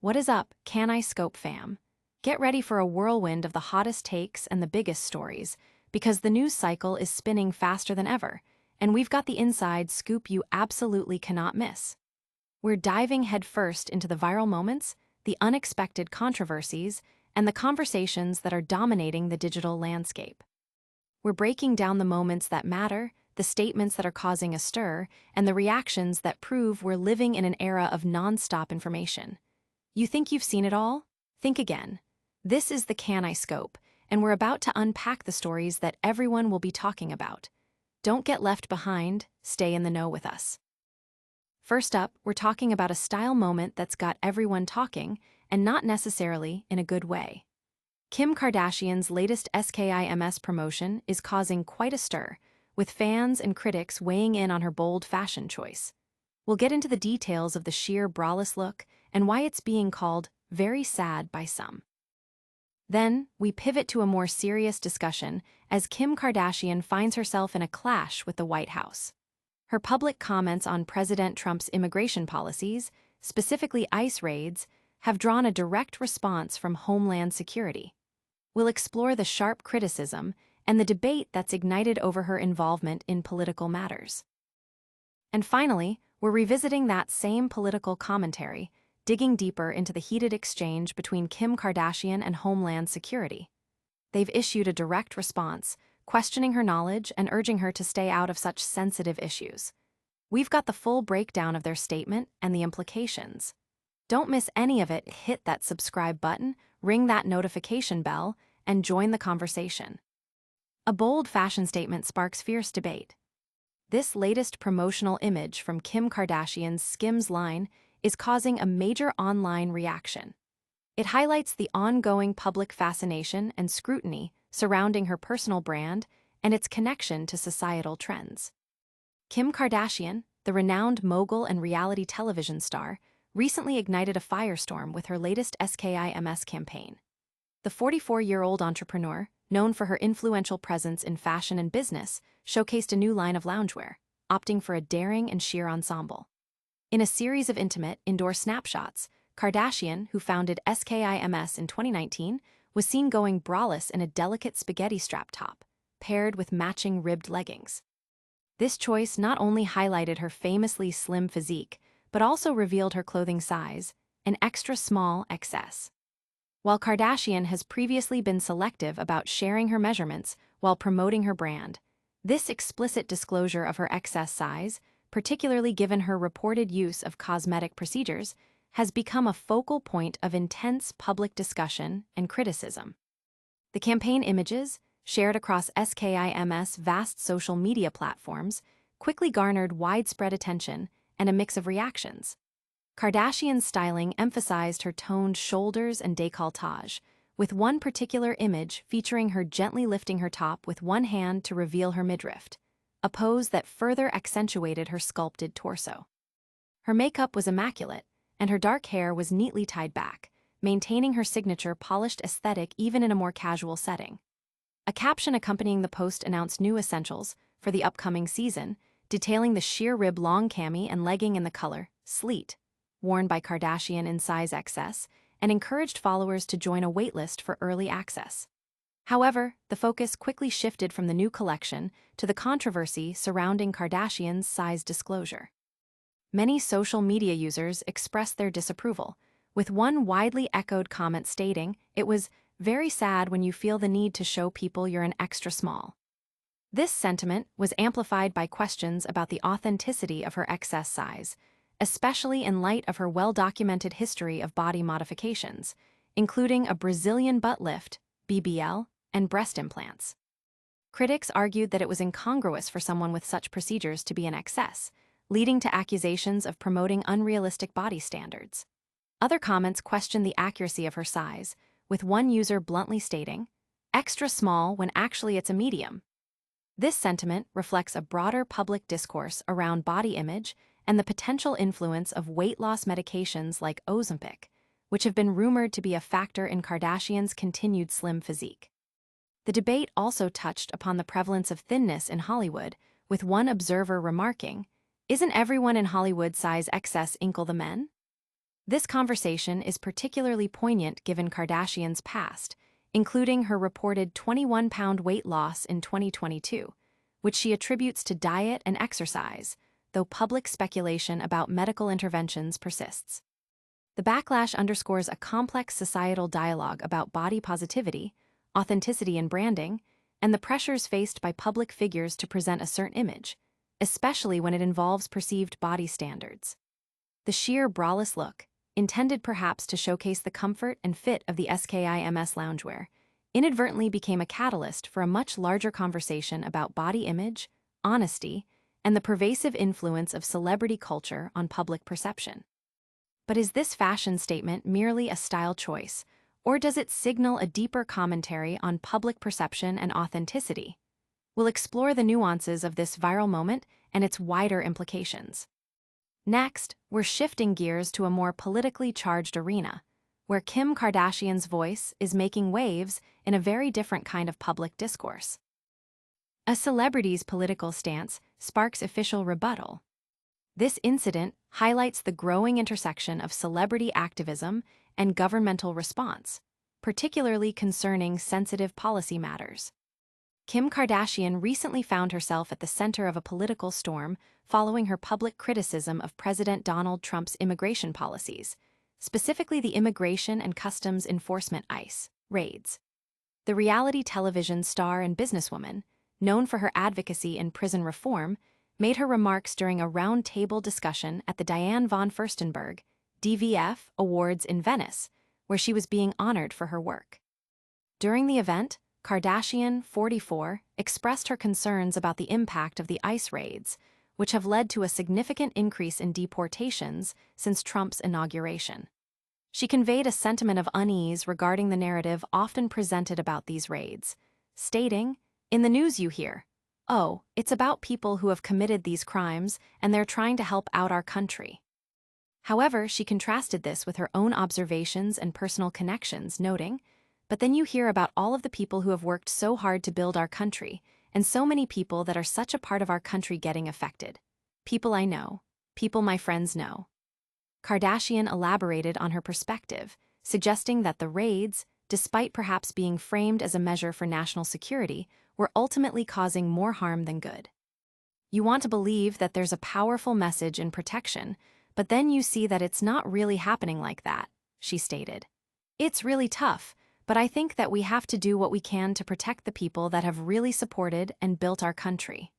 What is up, Kanye Scope fam? Get ready for a whirlwind of the hottest takes and the biggest stories, because the news cycle is spinning faster than ever, and we've got the inside scoop you absolutely cannot miss. We're diving headfirst into the viral moments, the unexpected controversies, and the conversations that are dominating the digital landscape. We're breaking down the moments that matter, the statements that are causing a stir, and the reactions that prove we're living in an era of non-stop information. You think you've seen it all? Think again. This is the Kanye Scope, and we're about to unpack the stories that everyone will be talking about. Don't get left behind, stay in the know with us. First up, we're talking about a style moment that's got everyone talking, and not necessarily in a good way. Kim Kardashian's latest SKIMS promotion is causing quite a stir, with fans and critics weighing in on her bold fashion choice. We'll get into the details of the sheer braless look and why it's being called very sad by some. Then, we pivot to a more serious discussion as Kim Kardashian finds herself in a clash with the White House. Her public comments on President Trump's immigration policies, specifically ICE raids, have drawn a direct response from Homeland Security. We'll explore the sharp criticism and the debate that's ignited over her involvement in political matters. And finally, we're revisiting that same political commentary, digging deeper into the heated exchange between Kim Kardashian and Homeland Security. They've issued a direct response, questioning her knowledge and urging her to stay out of such sensitive issues. We've got the full breakdown of their statement and the implications. Don't miss any of it. Hit that subscribe button, ring that notification bell, and join the conversation. A bold fashion statement sparks fierce debate. This latest promotional image from Kim Kardashian's SKIMS line is causing a major online reaction. It highlights the ongoing public fascination and scrutiny surrounding her personal brand and its connection to societal trends. Kim Kardashian, the renowned mogul and reality television star, recently ignited a firestorm with her latest SKIMS campaign. The 44-year-old entrepreneur, known for her influential presence in fashion and business, showcased a new line of loungewear, opting for a daring and sheer ensemble. In a series of intimate, indoor snapshots, Kardashian, who founded SKIMS in 2019, was seen going braless in a delicate spaghetti strap top, paired with matching ribbed leggings. This choice not only highlighted her famously slim physique, but also revealed her clothing size, an extra small XS. While Kardashian has previously been selective about sharing her measurements while promoting her brand, this explicit disclosure of her XS size, particularly given her reported use of cosmetic procedures, has become a focal point of intense public discussion and criticism. The campaign images, shared across SKIMS' vast social media platforms, quickly garnered widespread attention and a mix of reactions. Kardashian's styling emphasized her toned shoulders and décolletage, with one particular image featuring her gently lifting her top with one hand to reveal her midriff, a pose that further accentuated her sculpted torso. Her makeup was immaculate, and her dark hair was neatly tied back, maintaining her signature polished aesthetic even in a more casual setting. A caption accompanying the post announced new essentials for the upcoming season, detailing the sheer rib long cami and legging in the color sleet, worn by Kardashian in size XS, and encouraged followers to join a waitlist for early access. However, the focus quickly shifted from the new collection to the controversy surrounding Kardashian's size disclosure. Many social media users expressed their disapproval, with one widely echoed comment stating, "It was very sad when you feel the need to show people you're an extra small." This sentiment was amplified by questions about the authenticity of her XS size, especially in light of her well-documented history of body modifications, including a Brazilian butt lift, BBL, and breast implants. Critics argued that it was incongruous for someone with such procedures to be an XS, leading to accusations of promoting unrealistic body standards. Other comments questioned the accuracy of her size, with one user bluntly stating, "Extra small when actually it's a medium." This sentiment reflects a broader public discourse around body image and the potential influence of weight loss medications like Ozempic, which have been rumored to be a factor in Kardashian's continued slim physique. The debate also touched upon the prevalence of thinness in Hollywood, with one observer remarking, "Isn't everyone in Hollywood size XS inkle the men?" This conversation is particularly poignant given Kardashian's past, including her reported 21-pound weight loss in 2022, which she attributes to diet and exercise, though public speculation about medical interventions persists. The backlash underscores a complex societal dialogue about body positivity, authenticity in branding, and the pressures faced by public figures to present a certain image, especially when it involves perceived body standards. The sheer braless look, intended perhaps to showcase the comfort and fit of the SKIMS loungewear, inadvertently became a catalyst for a much larger conversation about body image, honesty, and the pervasive influence of celebrity culture on public perception. But is this fashion statement merely a style choice, or does it signal a deeper commentary on public perception and authenticity? We'll explore the nuances of this viral moment and its wider implications. Next, we're shifting gears to a more politically charged arena, where Kim Kardashian's voice is making waves in a very different kind of public discourse. A celebrity's political stance sparks official rebuttal. This incident highlights the growing intersection of celebrity activism and governmental response, particularly concerning sensitive policy matters. Kim Kardashian recently found herself at the center of a political storm following her public criticism of President Donald Trump's immigration policies, specifically the Immigration and Customs Enforcement (ICE) raids. The reality television star and businesswoman, known for her advocacy in prison reform, made her remarks during a round-table discussion at the Diane von Furstenberg (DVF) Awards in Venice, where she was being honored for her work. During the event, Kardashian, 44, expressed her concerns about the impact of the ICE raids, which have led to a significant increase in deportations since Trump's inauguration. She conveyed a sentiment of unease regarding the narrative often presented about these raids, stating, "In the news you hear, oh, it's about people who have committed these crimes and they're trying to help out our country." However, she contrasted this with her own observations and personal connections, noting, "But then you hear about all of the people who have worked so hard to build our country, and so many people that are such a part of our country getting affected. People I know, people my friends know." Kardashian elaborated on her perspective, suggesting that the raids, despite perhaps being framed as a measure for national security, were ultimately causing more harm than good. "You want to believe that there's a powerful message in protection, but then you see that it's not really happening like that," she stated. "It's really tough, but I think that we have to do what we can to protect the people that have really supported and built our country."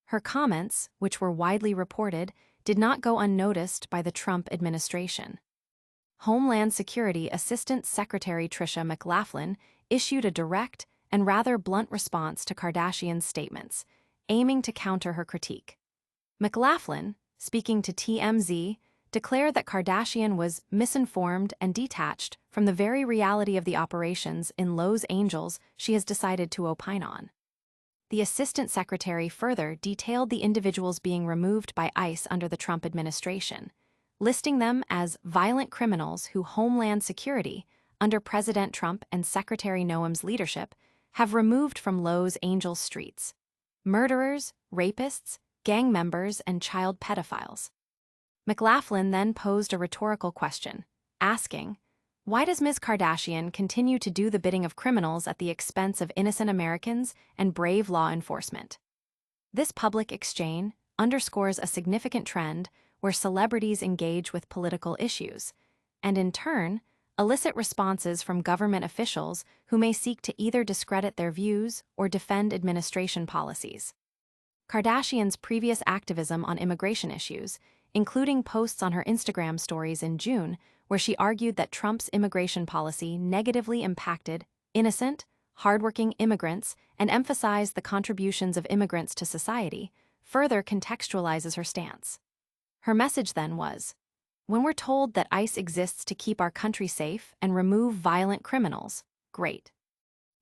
Her comments, which were widely reported, did not go unnoticed by the Trump administration. Homeland Security Assistant Secretary Tricia McLaughlin issued a direct and rather blunt response to Kardashian's statements, aiming to counter her critique. McLaughlin, speaking to TMZ, declared that Kardashian was misinformed and detached from the very reality of the operations in Los Angeles she has decided to opine on. The assistant secretary further detailed the individuals being removed by ICE under the Trump administration, listing them as violent criminals who Homeland Security, under President Trump and Secretary Noem's leadership, have removed from Los Angeles streets: murderers, rapists, gang members, and child pedophiles. McLaughlin then posed a rhetorical question, asking, "Why does Ms. Kardashian continue to do the bidding of criminals at the expense of innocent Americans and brave law enforcement?" This public exchange underscores a significant trend where celebrities engage with political issues, and in turn, elicit responses from government officials who may seek to either discredit their views or defend administration policies. Kardashian's previous activism on immigration issues, including posts on her Instagram stories in June, where she argued that Trump's immigration policy negatively impacted innocent, hardworking immigrants and emphasized the contributions of immigrants to society, further contextualizes her stance. Her message then was, "When we're told that ICE exists to keep our country safe and remove violent criminals, great.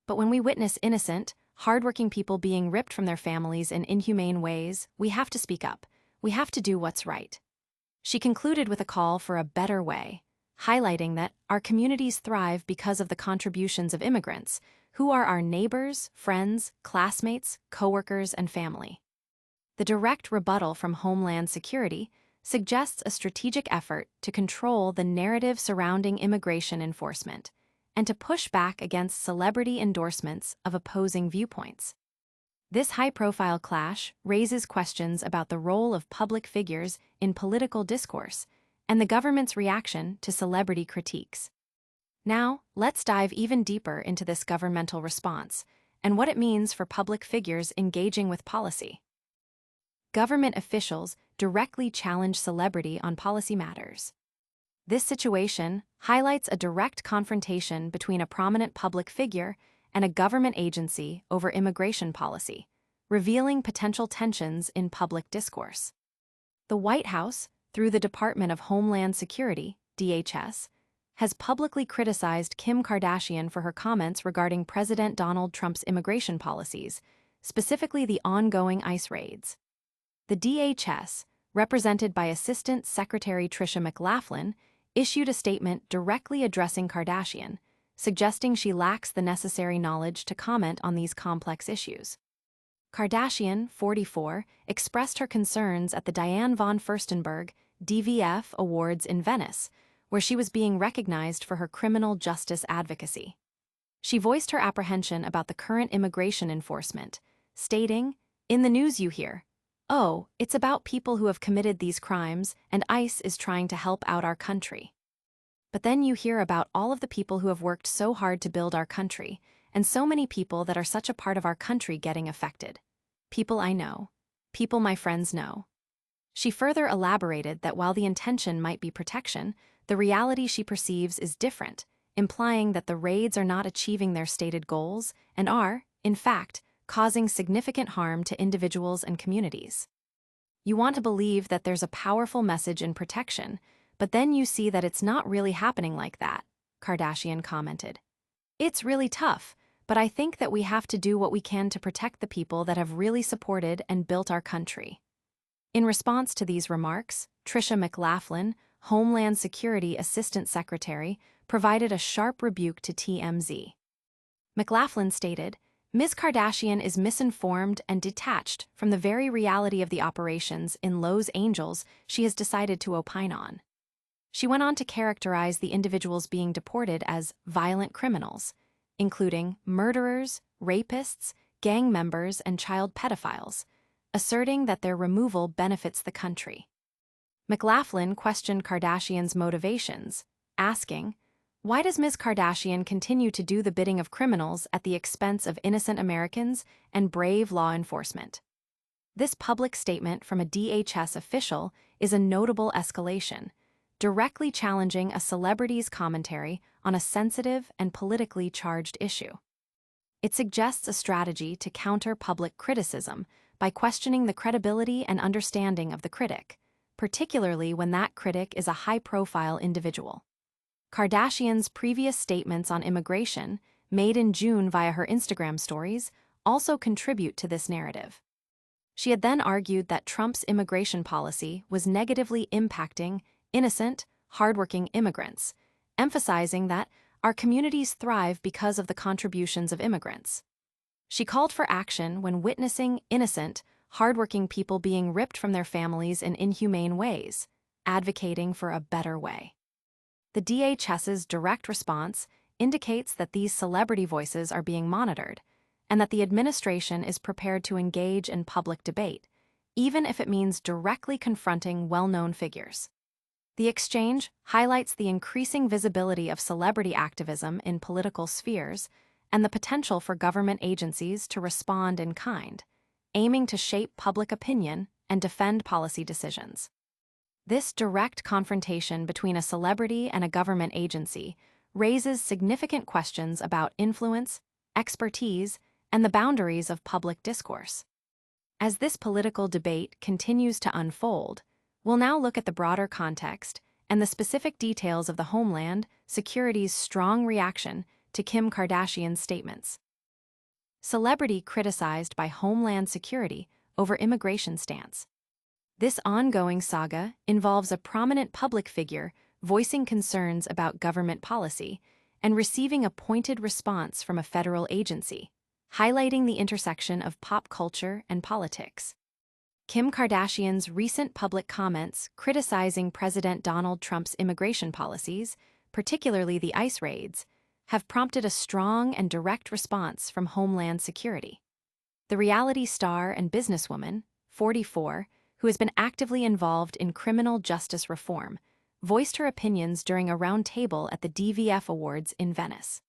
But when we witness innocent, hardworking people being ripped from their families in inhumane ways, we have to speak up. We have to do what's right." She concluded with a call for a better way, highlighting that our communities thrive because of the contributions of immigrants, who are our neighbors, friends, classmates, coworkers, and family. The direct rebuttal from Homeland Security suggests a strategic effort to control the narrative surrounding immigration enforcement and to push back against celebrity endorsements of opposing viewpoints. This high-profile clash raises questions about the role of public figures in political discourse and the government's reaction to celebrity critiques. Now, let's dive even deeper into this governmental response and what it means for public figures engaging with policy. Government officials directly challenge celebrity on policy matters. This situation highlights a direct confrontation between a prominent public figure and a government agency over immigration policy, revealing potential tensions in public discourse. The White House, through the Department of Homeland Security, DHS, has publicly criticized Kim Kardashian for her comments regarding President Donald Trump's immigration policies, specifically the ongoing ICE raids. The DHS, represented by Assistant Secretary Tricia McLaughlin, issued a statement directly addressing Kardashian, suggesting she lacks the necessary knowledge to comment on these complex issues. Kardashian, 44, expressed her concerns at the Diane von Furstenberg DVF Awards in Venice, where she was being recognized for her criminal justice advocacy. She voiced her apprehension about the current immigration enforcement, stating, "In the news you hear, oh, it's about people who have committed these crimes and ICE is trying to help out our country. But then you hear about all of the people who have worked so hard to build our country, and so many people that are such a part of our country getting affected. People I know. People my friends know." She further elaborated that while the intention might be protection, the reality she perceives is different, implying that the raids are not achieving their stated goals and are, in fact, causing significant harm to individuals and communities. "You want to believe that there's a powerful message in protection, but then you see that it's not really happening like that," Kardashian commented. "It's really tough, but I think that we have to do what we can to protect the people that have really supported and built our country." In response to these remarks, Tricia McLaughlin, Homeland Security Assistant Secretary, provided a sharp rebuke to TMZ. McLaughlin stated, "Ms. Kardashian is misinformed and detached from the very reality of the operations in Los Angeles she has decided to opine on." She went on to characterize the individuals being deported as violent criminals, including murderers, rapists, gang members, and child pedophiles, asserting that their removal benefits the country. McLaughlin questioned Kardashian's motivations, asking, "Why does Ms. Kardashian continue to do the bidding of criminals at the expense of innocent Americans and brave law enforcement?" This public statement from a DHS official is a notable escalation, directly challenging a celebrity's commentary on a sensitive and politically charged issue. It suggests a strategy to counter public criticism by questioning the credibility and understanding of the critic, particularly when that critic is a high-profile individual. Kardashian's previous statements on immigration, made in June via her Instagram stories, also contribute to this narrative. She had then argued that Trump's immigration policy was negatively impacting innocent, hardworking immigrants, emphasizing that our communities thrive because of the contributions of immigrants. She called for action when witnessing innocent, hardworking people being ripped from their families in inhumane ways, advocating for a better way. The DHS's direct response indicates that these celebrity voices are being monitored and that the administration is prepared to engage in public debate, even if it means directly confronting well-known figures. The exchange highlights the increasing visibility of celebrity activism in political spheres and the potential for government agencies to respond in kind, aiming to shape public opinion and defend policy decisions. This direct confrontation between a celebrity and a government agency raises significant questions about influence, expertise, and the boundaries of public discourse. As this political debate continues to unfold, we'll now look at the broader context and the specific details of the Homeland Security's strong reaction to Kim Kardashian's statements. Celebrity criticized by Homeland Security over immigration stance. This ongoing saga involves a prominent public figure voicing concerns about government policy and receiving a pointed response from a federal agency, highlighting the intersection of pop culture and politics. Kim Kardashian's recent public comments criticizing President Donald Trump's immigration policies, particularly the ICE raids, have prompted a strong and direct response from Homeland Security. The reality star and businesswoman, 44, who has been actively involved in criminal justice reform, voiced her opinions during a roundtable at the DVF Awards in Venice.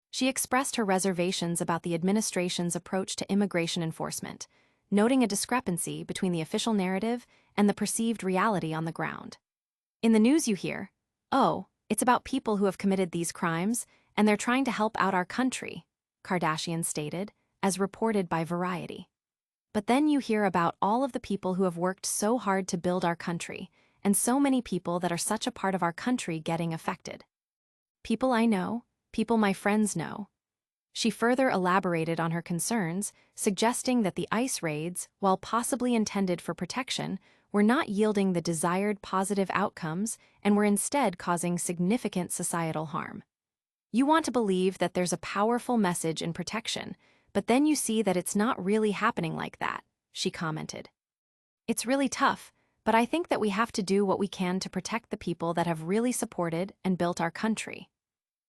She expressed her reservations about the administration's approach to immigration enforcement, noting a discrepancy between the official narrative and the perceived reality on the ground. In the news you hear, "Oh, it's about people who have committed these crimes, and they're trying to help out our country," Kardashian stated, as reported by Variety. But then you hear about all of the people who have worked so hard to build our country, and so many people that are such a part of our country getting affected. People I know, people my friends know. She further elaborated on her concerns, suggesting that the ICE raids, while possibly intended for protection, were not yielding the desired positive outcomes and were instead causing significant societal harm. You want to believe that there's a powerful message in protection, but then you see that it's not really happening like that, she commented. It's really tough, but I think that we have to do what we can to protect the people that have really supported and built our country.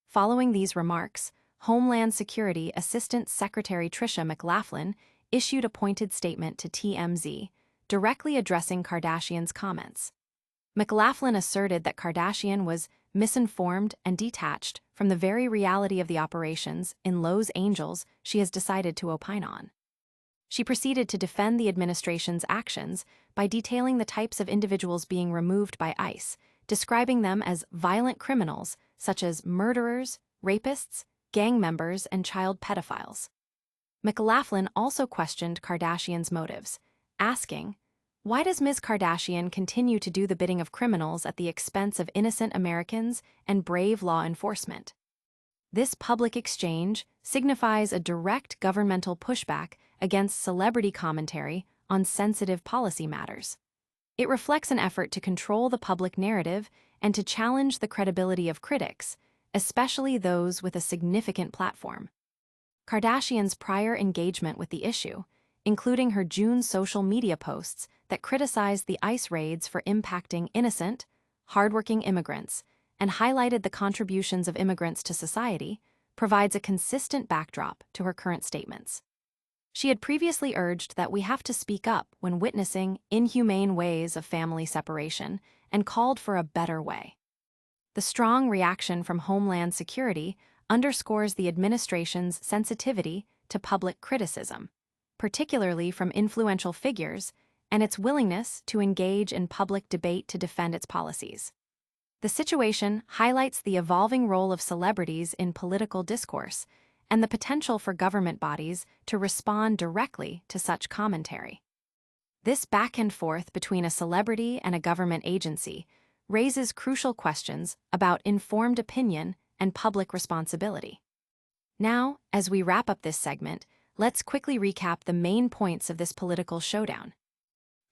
Following these remarks, Homeland Security Assistant Secretary Tricia McLaughlin issued a pointed statement to TMZ, directly addressing Kardashian's comments. McLaughlin asserted that Kardashian was misinformed and detached from the very reality of the operations in Los Angeles she has decided to opine on. She proceeded to defend the administration's actions by detailing the types of individuals being removed by ICE, describing them as violent criminals such as murderers, rapists, gang members, and child pedophiles. McLaughlin also questioned Kardashian's motives, asking, "Why does Ms. Kardashian continue to do the bidding of criminals at the expense of innocent Americans and brave law enforcement?" This public exchange signifies a direct governmental pushback against celebrity commentary on sensitive policy matters. It reflects an effort to control the public narrative and to challenge the credibility of critics, especially those with a significant platform. Kardashian's prior engagement with the issue, including her June social media posts that criticized the ICE raids for impacting innocent, hardworking immigrants and highlighted the contributions of immigrants to society, provides a consistent backdrop to her current statements. She had previously urged that we have to speak up when witnessing inhumane ways of family separation and called for a better way. The strong reaction from Homeland Security underscores the administration's sensitivity to public criticism, particularly from influential figures, and its willingness to engage in public debate to defend its policies. The situation highlights the evolving role of celebrities in political discourse and the potential for government bodies to respond directly to such commentary. This back and forth between a celebrity and a government agency raises crucial questions about informed opinion and public responsibility. Now, as we wrap up this segment, let's quickly recap the main points of this political showdown.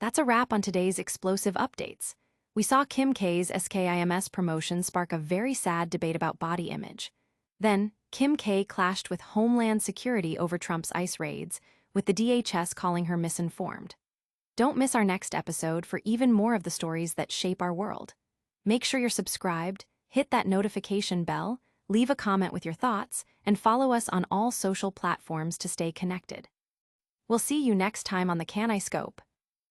That's a wrap on today's explosive updates. We saw Kim K's SKIMS promotion spark a very sad debate about body image. Then, Kim K clashed with Homeland Security over Trump's ICE raids, with the DHS calling her misinformed. Don't miss our next episode for even more of the stories that shape our world. Make sure you're subscribed, hit that notification bell, leave a comment with your thoughts, and follow us on all social platforms to stay connected. We'll see you next time on the Kanye Scope.